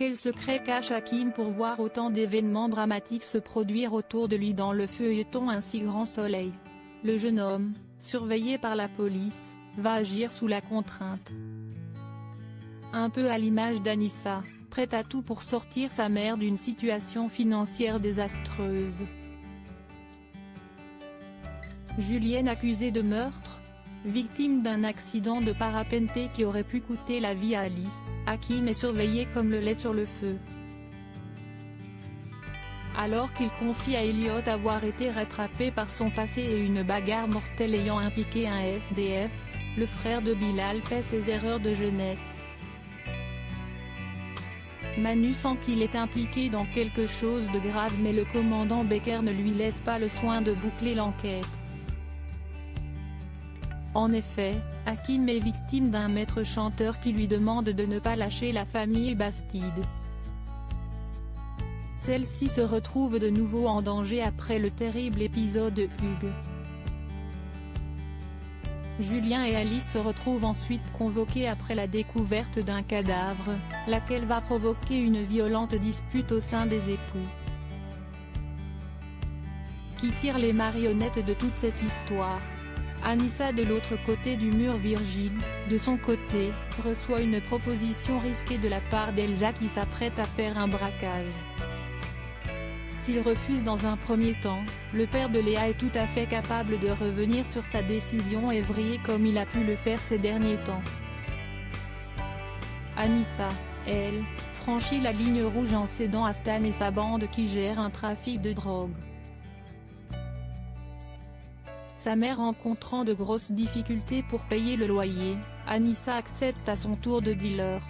Quel secret cache Hakim pour voir autant d'événements dramatiques se produire autour de lui dans le feuilleton Un si grand soleil? Le jeune homme, surveillé par la police, va agir sous la contrainte. Un peu à l'image d'Anissa, prête à tout pour sortir sa mère d'une situation financière désastreuse. Julienne accusée de meurtre. Victime d'un accident de parapente qui aurait pu coûter la vie à Alice, Hakim est surveillé comme le lait sur le feu. Alors qu'il confie à Elliot avoir été rattrapé par son passé et une bagarre mortelle ayant impliqué un SDF, le frère de Bilal fait ses erreurs de jeunesse. Manu sent qu'il est impliqué dans quelque chose de grave mais le commandant Becker ne lui laisse pas le soin de boucler l'enquête. En effet, Hakim est victime d'un maître chanteur qui lui demande de ne pas lâcher la famille Bastide. Celle-ci se retrouve de nouveau en danger après le terrible épisode Hugues. Julien et Alice se retrouvent ensuite convoqués après la découverte d'un cadavre, laquelle va provoquer une violente dispute au sein des époux. Qui tire les marionnettes de toute cette histoire? Anissa de l'autre côté du mur. Virgile, de son côté, reçoit une proposition risquée de la part d'Elsa qui s'apprête à faire un braquage. S'il refuse dans un premier temps, le père de Léa est tout à fait capable de revenir sur sa décision et vriller comme il a pu le faire ces derniers temps. Anissa, elle, franchit la ligne rouge en cédant à Stan et sa bande qui gère un trafic de drogue. Sa mère rencontrant de grosses difficultés pour payer le loyer, Anissa accepte à son tour de dealer.